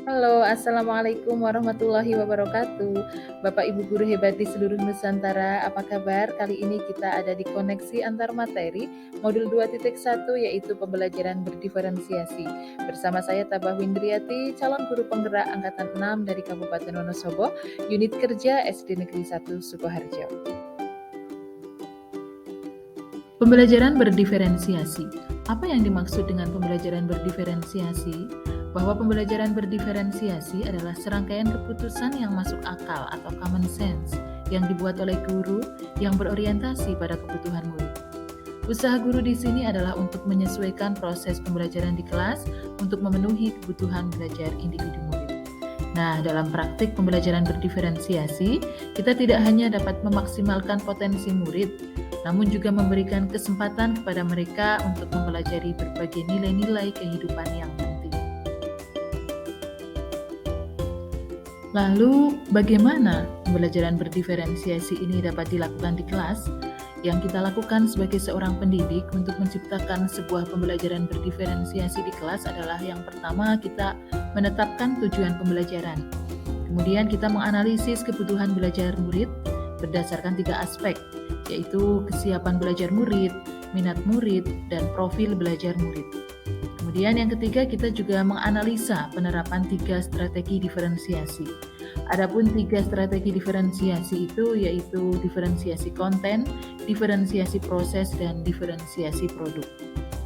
Halo, Assalamualaikum warahmatullahi wabarakatuh. Bapak Ibu guru hebat di seluruh Nusantara, apa kabar? Kali ini kita ada di koneksi antar materi modul 2.1 yaitu pembelajaran berdiferensiasi. Bersama saya Tabah Windriati, calon guru penggerak angkatan 6 dari Kabupaten Wonosobo, unit kerja SD Negeri 1 Sukoharjo. Pembelajaran berdiferensiasi. Apa yang dimaksud dengan pembelajaran berdiferensiasi? Bahwa pembelajaran berdiferensiasi adalah serangkaian keputusan yang masuk akal atau common sense yang dibuat oleh guru yang berorientasi pada kebutuhan murid. Usaha guru di sini adalah untuk menyesuaikan proses pembelajaran di kelas untuk memenuhi kebutuhan belajar individu murid. Nah, dalam praktik pembelajaran berdiferensiasi, kita tidak hanya dapat memaksimalkan potensi murid, namun juga memberikan kesempatan kepada mereka untuk mempelajari berbagai nilai-nilai kehidupan yang penting. Lalu, bagaimana pembelajaran berdiferensiasi ini dapat dilakukan di kelas? Yang kita lakukan sebagai seorang pendidik untuk menciptakan sebuah pembelajaran berdiferensiasi di kelas adalah yang pertama, kita menetapkan tujuan pembelajaran. Kemudian kita menganalisis kebutuhan belajar murid berdasarkan 3 aspek, yaitu kesiapan belajar murid, minat murid, dan profil belajar murid. Kemudian yang ketiga, kita juga menganalisa penerapan 3 strategi diferensiasi. Adapun 3 strategi diferensiasi itu yaitu diferensiasi konten, diferensiasi proses, dan diferensiasi produk.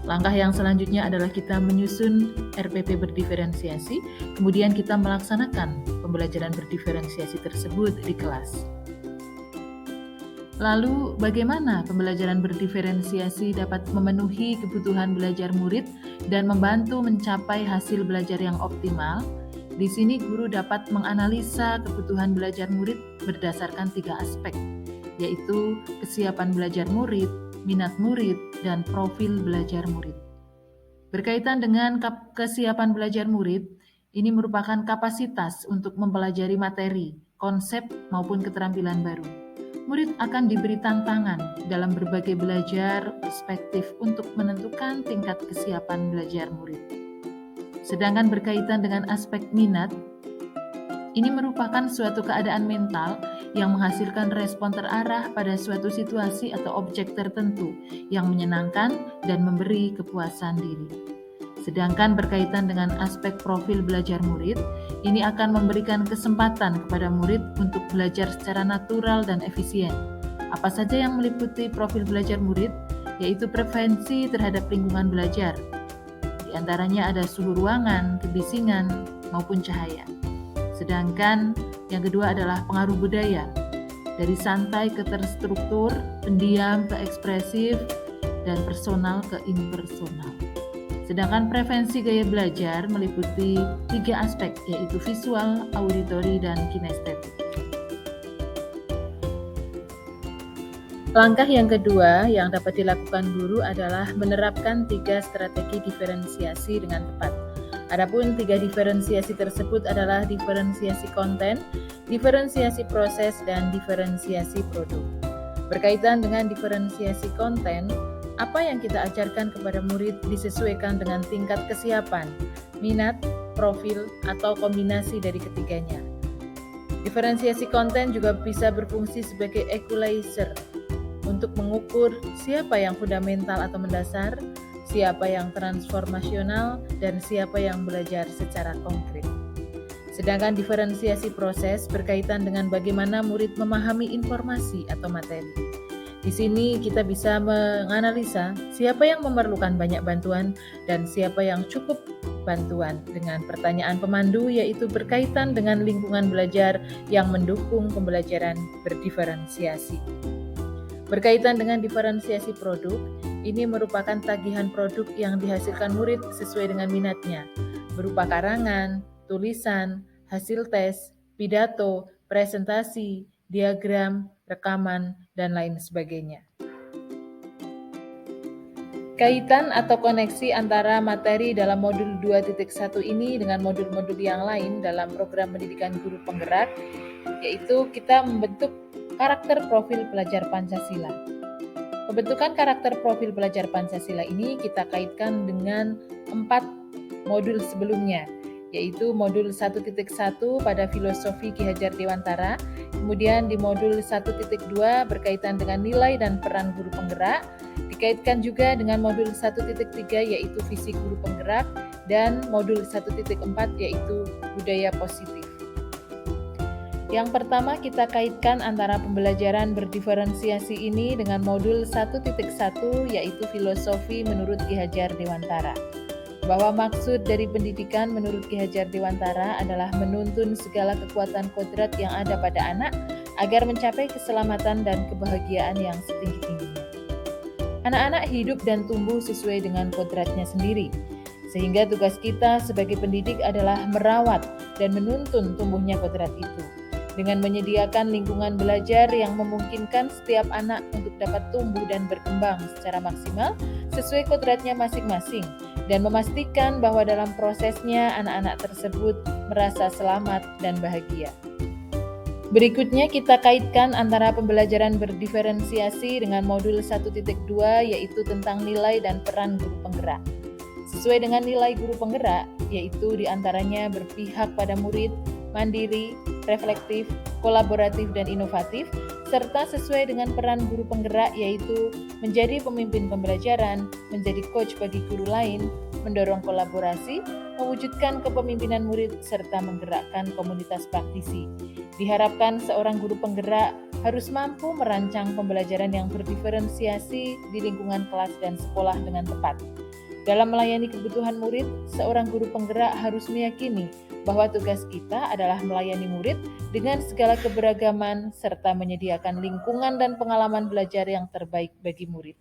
Langkah yang selanjutnya adalah kita menyusun RPP berdiferensiasi, kemudian kita melaksanakan pembelajaran berdiferensiasi tersebut di kelas. Lalu, bagaimana pembelajaran berdiferensiasi dapat memenuhi kebutuhan belajar murid dan membantu mencapai hasil belajar yang optimal? Di sini guru dapat menganalisa kebutuhan belajar murid berdasarkan 3 aspek, yaitu kesiapan belajar murid, minat murid, dan profil belajar murid. Berkaitan dengan kesiapan belajar murid, ini merupakan kapasitas untuk mempelajari materi, konsep, maupun keterampilan baru. Murid akan diberi tantangan dalam berbagai belajar perspektif untuk menentukan tingkat kesiapan belajar murid. Sedangkan berkaitan dengan aspek minat, ini merupakan suatu keadaan mental yang menghasilkan respon terarah pada suatu situasi atau objek tertentu yang menyenangkan dan memberi kepuasan diri. Sedangkan berkaitan dengan aspek profil belajar murid, ini akan memberikan kesempatan kepada murid untuk belajar secara natural dan efisien. Apa saja yang meliputi profil belajar murid, yaitu preferensi terhadap lingkungan belajar. Di antaranya ada suhu ruangan, kebisingan, maupun cahaya. Sedangkan yang kedua adalah pengaruh budaya, dari santai ke terstruktur, pendiam ke ekspresif, dan personal ke impersonal. Sedangkan preferensi gaya belajar meliputi 3 aspek, yaitu visual, auditori, dan kinestetik. Langkah yang kedua yang dapat dilakukan guru adalah menerapkan 3 strategi diferensiasi dengan tepat. Adapun 3 diferensiasi tersebut adalah diferensiasi konten, diferensiasi proses, dan diferensiasi produk. Berkaitan dengan diferensiasi konten, apa yang kita ajarkan kepada murid disesuaikan dengan tingkat kesiapan, minat, profil, atau kombinasi dari ketiganya. Diferensiasi konten juga bisa berfungsi sebagai equalizer untuk mengukur siapa yang fundamental atau mendasar, siapa yang transformasional, dan siapa yang belajar secara konkret. Sedangkan diferensiasi proses berkaitan dengan bagaimana murid memahami informasi atau materi. Di sini kita bisa menganalisa siapa yang memerlukan banyak bantuan dan siapa yang cukup bantuan dengan pertanyaan pemandu, yaitu berkaitan dengan lingkungan belajar yang mendukung pembelajaran berdiferensiasi. Berkaitan dengan diferensiasi produk, ini merupakan tagihan produk yang dihasilkan murid sesuai dengan minatnya, berupa karangan, tulisan, hasil tes, pidato, presentasi, diagram, rekaman, dan lain sebagainya. Kaitan atau koneksi antara materi dalam modul 2.1 ini dengan modul-modul yang lain dalam program pendidikan guru penggerak, yaitu kita membentuk karakter profil pelajar Pancasila. Pembentukan karakter profil pelajar Pancasila ini kita kaitkan dengan 4 modul sebelumnya, yaitu modul 1.1 pada filosofi Ki Hajar Dewantara, kemudian di modul 1.2 berkaitan dengan nilai dan peran guru penggerak, dikaitkan juga dengan modul 1.3 yaitu visi guru penggerak, dan modul 1.4 yaitu budaya positif. Yang pertama kita kaitkan antara pembelajaran berdiferensiasi ini dengan modul 1.1 yaitu filosofi menurut Ki Hajar Dewantara. Bahwa maksud dari pendidikan menurut Ki Hajar Dewantara adalah menuntun segala kekuatan kodrat yang ada pada anak agar mencapai keselamatan dan kebahagiaan yang setinggi-tingginya. Anak-anak hidup dan tumbuh sesuai dengan kodratnya sendiri, sehingga tugas kita sebagai pendidik adalah merawat dan menuntun tumbuhnya kodrat itu, dengan menyediakan lingkungan belajar yang memungkinkan setiap anak untuk dapat tumbuh dan berkembang secara maksimal sesuai kodratnya masing-masing, dan memastikan bahwa dalam prosesnya anak-anak tersebut merasa selamat dan bahagia. Berikutnya kita kaitkan antara pembelajaran berdiferensiasi dengan modul 1.2 yaitu tentang nilai dan peran guru penggerak. Sesuai dengan nilai guru penggerak, yaitu diantaranya berpihak pada murid, mandiri, reflektif, kolaboratif, dan inovatif, serta sesuai dengan peran guru penggerak yaitu menjadi pemimpin pembelajaran, menjadi coach bagi guru lain, mendorong kolaborasi, mewujudkan kepemimpinan murid, serta menggerakkan komunitas praktisi. Diharapkan seorang guru penggerak harus mampu merancang pembelajaran yang berdiferensiasi di lingkungan kelas dan sekolah dengan tepat. Dalam melayani kebutuhan murid, seorang guru penggerak harus meyakini bahwa tugas kita adalah melayani murid dengan segala keberagaman serta menyediakan lingkungan dan pengalaman belajar yang terbaik bagi murid.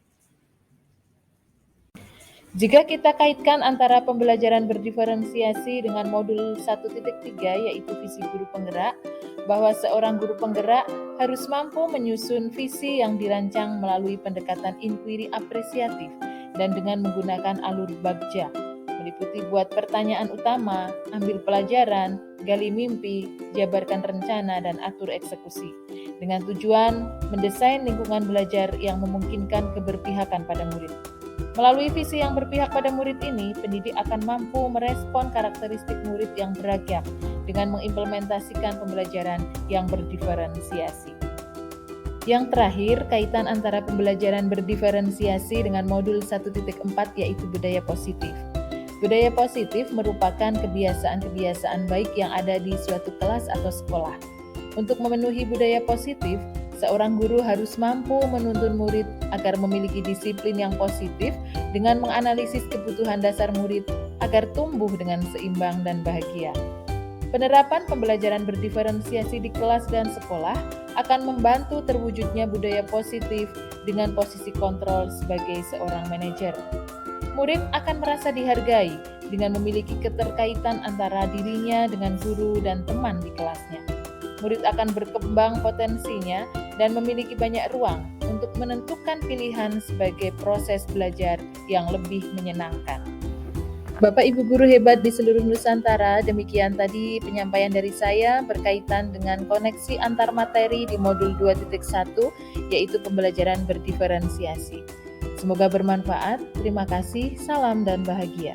Jika kita kaitkan antara pembelajaran berdiferensiasi dengan modul 1.3 yaitu visi guru penggerak, bahwa seorang guru penggerak harus mampu menyusun visi yang dirancang melalui pendekatan inquiry apresiatif dan dengan menggunakan alur bagja, meliputi buat pertanyaan utama, ambil pelajaran, gali mimpi, jabarkan rencana, dan atur eksekusi, dengan tujuan mendesain lingkungan belajar yang memungkinkan keberpihakan pada murid. Melalui visi yang berpihak pada murid ini, pendidik akan mampu merespon karakteristik murid yang beragam dengan mengimplementasikan pembelajaran yang berdiferensiasi. Yang terakhir, kaitan antara pembelajaran berdiferensiasi dengan modul 1.4 yaitu budaya positif. Budaya positif merupakan kebiasaan-kebiasaan baik yang ada di suatu kelas atau sekolah. Untuk memenuhi budaya positif, seorang guru harus mampu menuntun murid agar memiliki disiplin yang positif dengan menganalisis kebutuhan dasar murid agar tumbuh dengan seimbang dan bahagia. Penerapan pembelajaran berdiferensiasi di kelas dan sekolah akan membantu terwujudnya budaya positif dengan posisi kontrol sebagai seorang manajer. Murid akan merasa dihargai dengan memiliki keterkaitan antara dirinya dengan guru dan teman di kelasnya. Murid akan berkembang potensinya dan memiliki banyak ruang untuk menentukan pilihan sebagai proses belajar yang lebih menyenangkan. Bapak Ibu guru hebat di seluruh Nusantara, demikian tadi penyampaian dari saya berkaitan dengan koneksi antar materi di modul 2.1 yaitu pembelajaran berdiferensiasi. Semoga bermanfaat. Terima kasih, salam dan bahagia.